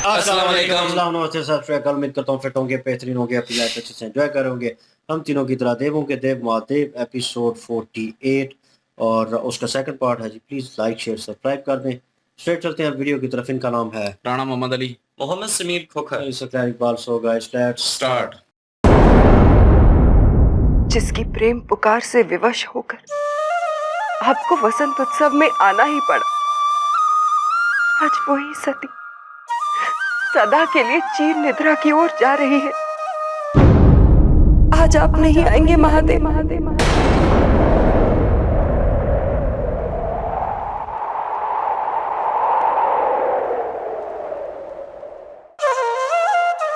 अस्सलाम वालेकुम। अस्सलाम वालेकुम, सत श्री अकाल। उम्मीद करता हूँ फिट होंगे, बेहतरीन होंगे, अपनी लाइफ अच्छे से एंजॉय करोगे। हम तीनों की तरह देवों के देव महादेव एपिसोड 48 और उसका सेकंड पार्ट है जी। प्लीज़ लाइक शेयर सब्सक्राइब कर दें। स्ट्रेट चलते हैं वीडियो की तरफ। इनका नाम है Rana Mohammad Ali. Mohammad Sameer Khokhar. Iqbal. So guys let's start. जिसकी प्रेम पुकार से विवश होकर आपको वसंत उत्सव में आना ही पड़ा, आज वही सती सदा के लिए चीर निद्रा की ओर जा रही है। आज आप नहीं आएंगे महादेव।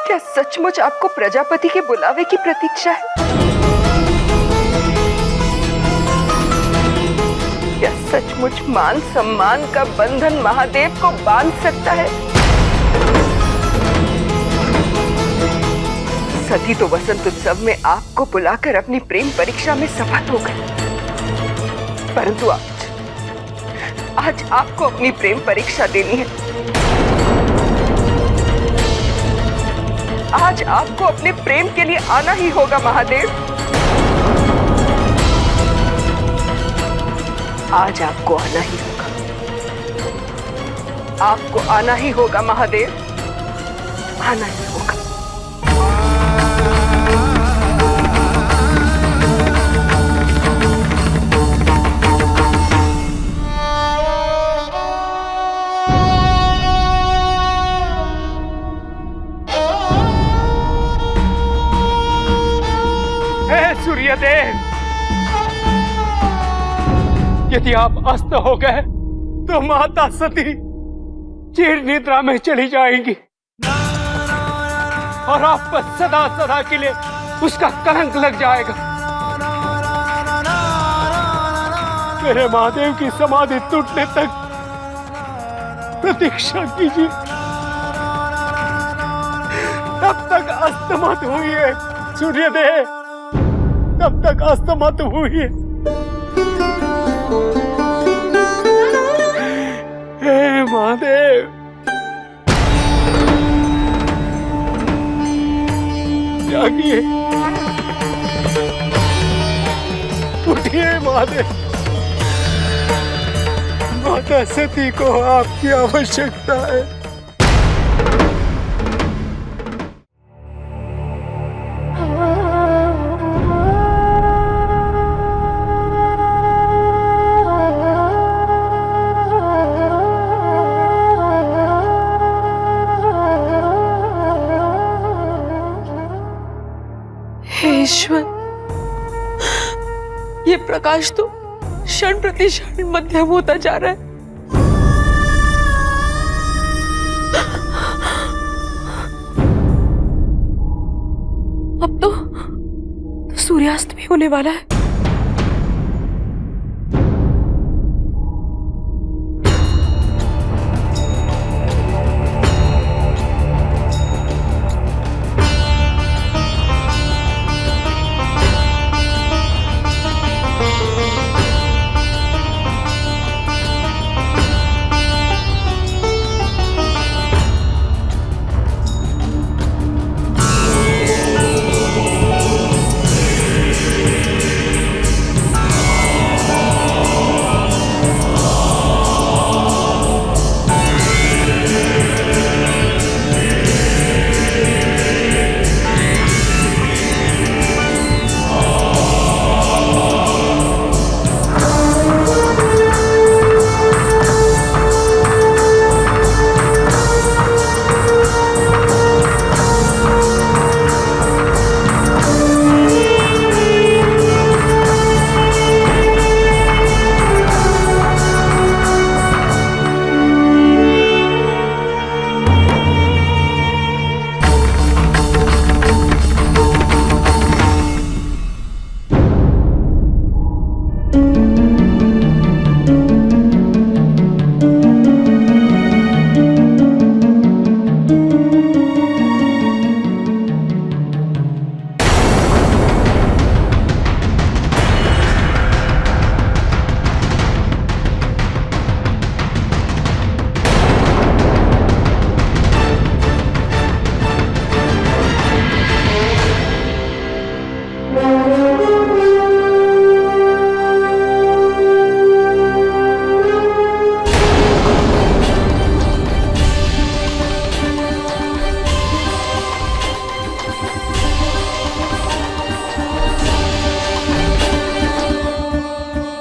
क्या सचमुच आपको प्रजापति के बुलावे की प्रतीक्षा है? क्या सचमुच मान सम्मान का बंधन महादेव को बांध सकता है? सती तो वसंत उत्सव में आपको बुलाकर अपनी प्रेम परीक्षा में सफल हो गई, परंतु आज आपको अपनी प्रेम परीक्षा देनी है। आज आपको अपने प्रेम के लिए आना ही होगा महादेव। आज आपको आना ही होगा, आपको आना ही होगा महादेव, आना ही होगा। सूर्यदेव, यदि आप अस्त हो गए तो माता सती चिर निद्रा में चली जाएंगी और आप पर सदा सदा के लिए उसका कलंक लग जाएगा। मेरे महादेव की समाधि टूटने तक प्रतीक्षा कीजिए, तब तक अस्त मत हुई सूर्यदेव, तब तक अस्त मत हुई। हे महादेव, जागिए, उठिए महादेव। माता सती को आपकी आवश्यकता है। ईश्वर, ये प्रकाश तो क्षण प्रति क्षण मध्यम होता जा रहा है। अब तो सूर्यास्त भी होने वाला है।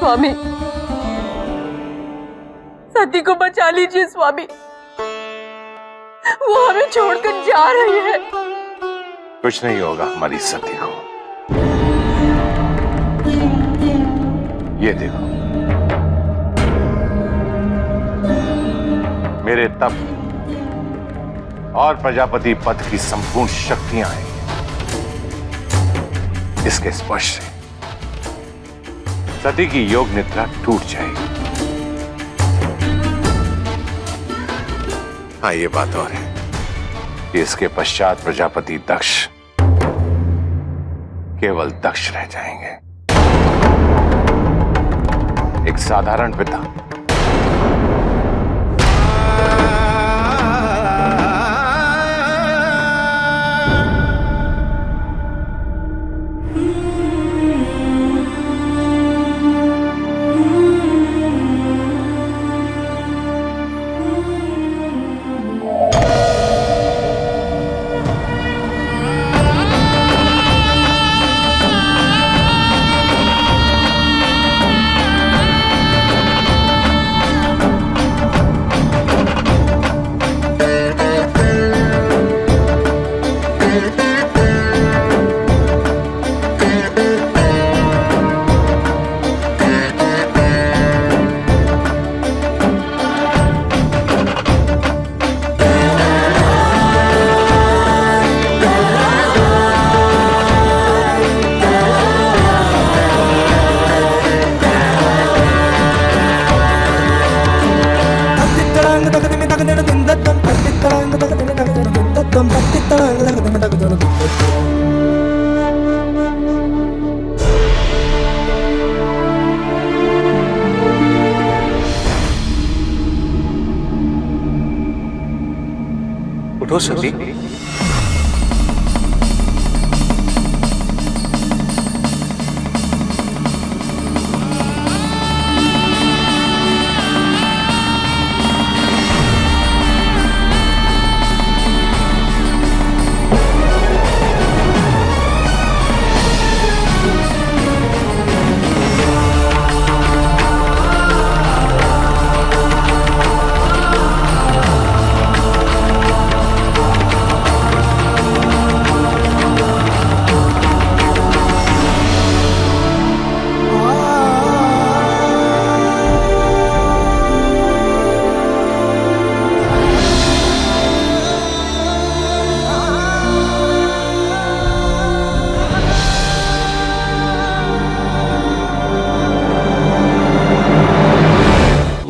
स्वामी, सती को बचा लीजिए स्वामी, वो हमें छोड़कर जा रही है। कुछ नहीं होगा हमारी सती को। ये देखो, मेरे तप और प्रजापति पद की संपूर्ण शक्तियां हैं इसके स्पर्श से सती की योग निद्रा टूट जाएगी। हाँ, ये बात और है कि इसके पश्चात प्रजापति दक्ष केवल दक्ष रह जाएंगे, एक साधारण पिता। उठो सती।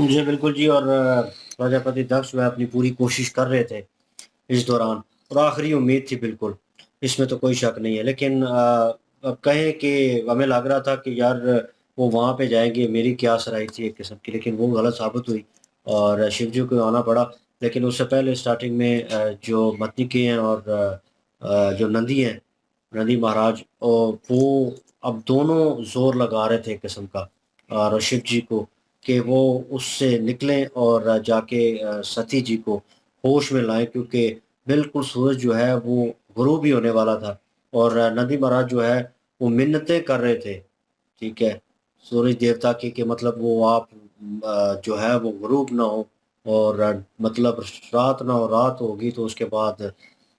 जी बिल्कुल जी। और प्रजापति दक्ष वह अपनी पूरी कोशिश कर रहे थे इस दौरान, और आखिरी उम्मीद थी बिल्कुल, इसमें तो कोई शक नहीं है। लेकिन अब कहें कि हमें लग रहा था कि यार वो वहाँ पे जाएंगे, मेरी क्या सराही थी एक किस्म की, लेकिन वो गलत साबित हुई और शिव जी को आना पड़ा। लेकिन उससे पहले स्टार्टिंग में जो मतनिके हैं और जो नंदी हैं, नंदी महाराज, और वो अब दोनों जोर लगा रहे थे एक किस्म का और शिव जी को कि वो उससे निकलें और जाके सती जी को होश में लाएं, क्योंकि बिल्कुल सूरज जो है वो गुरूब ही होने वाला था। और नंदी महाराज जो है वो मिन्नतें कर रहे थे, ठीक है, सूरज देवता की, कि मतलब वो आप जो है वो गुरूब ना हो, और मतलब रात ना हो, रात होगी तो उसके बाद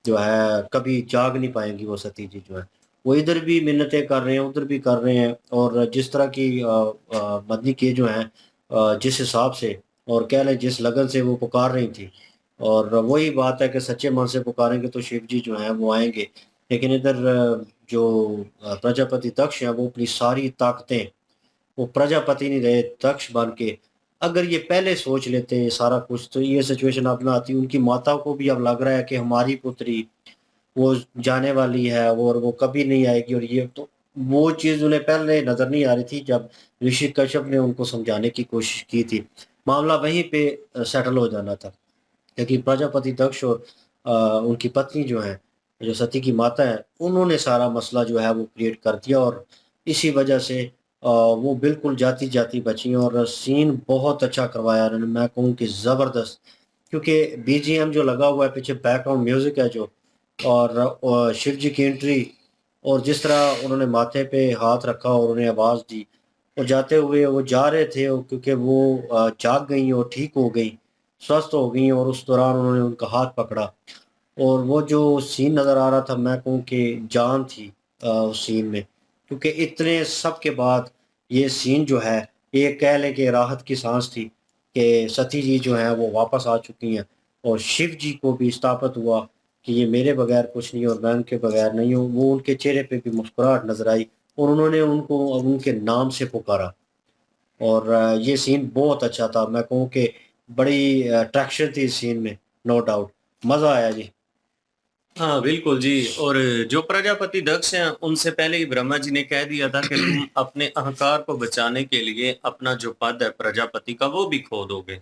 जो है कभी जाग नहीं पाएंगी वो सती जी जो है। वो इधर भी मिन्नतें कर रहे हैं, उधर भी कर रहे हैं, और जिस तरह की मदनी के जो हैं जिस हिसाब से और कह लें जिस लगन से वो पुकार रही थी, और वही बात है कि सच्चे मन से पुकारेंगे तो शिव जी जो हैं वो आएंगे। लेकिन इधर जो प्रजापति दक्ष हैं वो अपनी सारी ताकतें, वो प्रजापति नहीं रहे, दक्ष बन के अगर ये पहले सोच लेते ये सारा कुछ, तो ये सिचुएशन अब ना आती। उनकी माता को भी अब लग रहा है कि हमारी पुत्री वो जाने वाली है और वो कभी नहीं आएगी, और ये तो वो चीज़ उन्हें पहले नज़र नहीं आ रही थी जब ऋषि कश्यप ने उनको समझाने की कोशिश की थी। मामला वहीं पे सेटल हो जाना था, क्योंकि प्रजापति दक्ष और उनकी पत्नी जो हैं, जो सती की माता है, उन्होंने सारा मसला जो है वो क्रिएट कर दिया, और इसी वजह से वो बिल्कुल जाती जाती बची। और सीन बहुत अच्छा करवाया उन्होंने, मैं कहूँ कि ज़बरदस्त, क्योंकि बीजीएम जो लगा हुआ है पीछे, बैकग्राउंड म्यूजिक है जो, और शिव जी की एंट्री, और जिस तरह उन्होंने माथे पे हाथ रखा और उन्हें आवाज़ दी, और जाते हुए वो जा रहे थे क्योंकि वो जाग गई और ठीक हो गई, स्वस्थ हो गई, और उस दौरान उन्होंने उनका हाथ पकड़ा। और वो जो सीन नज़र आ रहा था, मैं कहूँ कि जान थी उस सीन में, क्योंकि इतने सब के बाद ये सीन जो है, ये कह लें कि राहत की सांस थी कि सती जी जो हैं वो वापस आ चुकी हैं, और शिव जी को भी स्थापित हुआ कि ये मेरे बगैर कुछ नहीं और मैं उनके बगैर नहीं हूँ। वो उनके चेहरे पे भी मुस्कुराहट नजर आई और उन्होंने उनको उनके नाम से पुकारा। और ये सीन बहुत अच्छा था, मैं कहूँ कि बड़ी अट्रैक्शन थी इस सीन में, नो डाउट, मज़ा आया जी। हाँ बिल्कुल जी। और जो प्रजापति दक्ष हैं उनसे पहले ही ब्रह्मा जी ने कह दिया था कि तुम अपने अहंकार को बचाने के लिए अपना जो पद है प्रजापति का वो भी खो दोगे।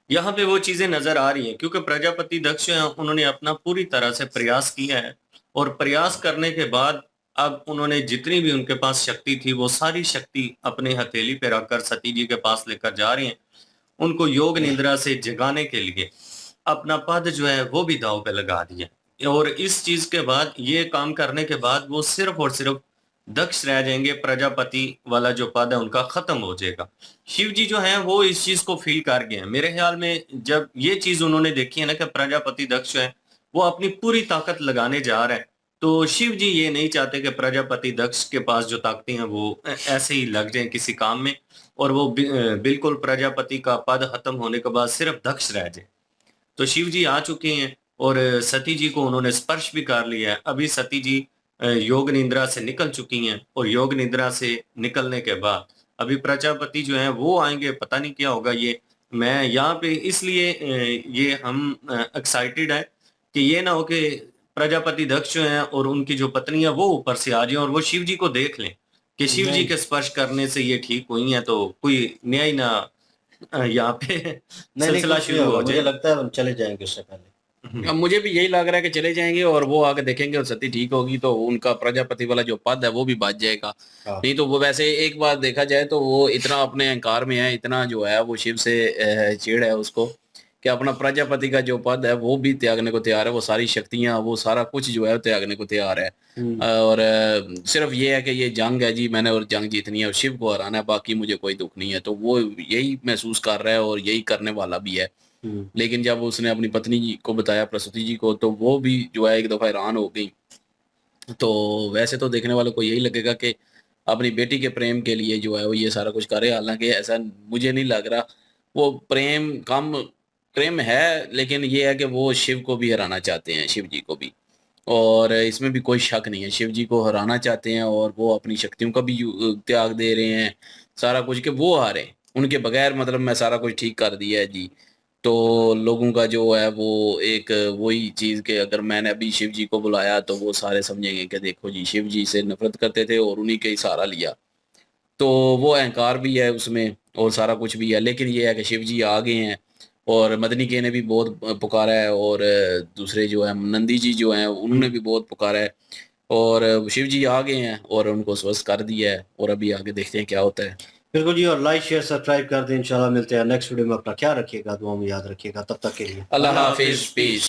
यहाँ पे वो चीजें नजर आ रही हैं क्योंकि प्रजापति दक्ष हैं, उन्होंने अपना पूरी तरह से प्रयास किया है और प्रयास करने के बाद अब उन्होंने जितनी भी उनके पास शक्ति थी वो सारी शक्ति अपने हथेली पे रखकर सती जी के पास लेकर जा रही हैं, उनको योग निद्रा से जगाने के लिए अपना पद जो है वो भी दांव पे लगा दिया। और इस चीज के बाद ये काम करने के बाद वो सिर्फ और सिर्फ दक्ष रह जाएंगे, प्रजापति वाला जो पद है उनका खत्म हो जाएगा। शिव जी जो है वो इस चीज को फील कर गए हैं मेरे ख्याल में, जब ये चीज उन्होंने देखी है ना कि प्रजापति दक्ष है वो अपनी पूरी ताकत लगाने जा रहा है, तो शिव जी ये नहीं चाहते कि प्रजापति दक्ष के पास जो ताकतें हैं वो ऐसे ही लग जाएं किसी काम में और वो बिल्कुल प्रजापति का पद खत्म होने के बाद सिर्फ दक्ष रह जाए। तो शिव जी आ चुके हैं और सती जी को उन्होंने स्पर्श भी कर लिया है। अभी सती जी योग निद्रा से निकल चुकी हैं और योग निद्रा से निकलने के बाद अभी प्रजापति जो है वो आएंगे, पता नहीं क्या होगा। ये मैं यहाँ पे इसलिए ये हम एक्साइटेड है कि ये ना हो कि प्रजापति दक्ष जो है और उनकी जो पत्नी है वो ऊपर से आ जाए और वो शिव जी को देख लें कि शिव जी नहीं के स्पर्श करने से ये ठीक हुई हैं, तो कोई नया ही ना यहाँ पे नहीं नहीं, सिलसिला कुछ नहीं शुरू होगा, हो मुझे जाए। लगता है हम चले जाएंगे उससे पहले। अब मुझे भी यही लग रहा है कि चले जाएंगे और वो आके देखेंगे और सती ठीक होगी तो उनका प्रजापति वाला जो पद है वो भी बच जाएगा। हाँ नहीं तो वो वैसे एक बार देखा जाए तो वो इतना अपने अहंकार में है, इतना जो है वो शिव से चिढ़ है उसको कि अपना प्रजापति का जो पद है वो भी त्यागने को तैयार है, वो सारी शक्तियां वो सारा कुछ जो है वो त्यागने को तैयार है। और सिर्फ ये है कि ये जंग है जी, मैंने और जंग जीतनी है और शिव को हराना है, बाकी मुझे कोई दुख नहीं है। तो वो यही महसूस कर रहा है और यही करने वाला भी है। लेकिन जब उसने अपनी पत्नी जी को बताया, प्रसूति जी को, तो वो भी जो है एक दफा हैरान हो गई। तो वैसे तो देखने वालों को यही लगेगा कि अपनी बेटी के प्रेम के लिए जो है वो ये सारा कुछ करे, हालांकि ऐसा मुझे नहीं लग रहा। वो प्रेम कम प्रेम है, लेकिन ये है कि वो शिव को भी हराना चाहते हैं, शिव जी को भी। और इसमें भी कोई शक नहीं है, शिव जी को हराना चाहते हैं और वो अपनी शक्तियों का भी त्याग दे रहे हैं, सारा कुछ कि वो हारे उनके बगैर। मतलब मैं सारा कुछ ठीक कर दिया है जी। तो लोगों का जो है वो एक वही चीज़ कि अगर मैंने अभी शिव जी को बुलाया तो वो सारे समझेंगे कि देखो जी शिव जी से नफरत करते थे और उन्हीं के ही सहारा लिया। तो वो अहंकार भी है उसमें और सारा कुछ भी है। लेकिन ये है कि शिव जी आ गए हैं और मदनी के ने भी बहुत पुकारा है और दूसरे जो है नंदी जी जो हैं उन्होंने भी बहुत पुकारा है और शिव जी आ गए हैं और उनको स्वस्थ कर दिया है। और अभी आगे देखते हैं क्या होता है। बिल्कुल जी, और लाइक शेयर सब्सक्राइब कर दें। इंशाल्लाह मिलते हैं नेक्स्ट वीडियो में। अपना ख्याल रखिएगा, दुआ में याद रखिएगा। तब तक के लिए अल्लाह अल्लाह हाफिज, हाफिज। पीस।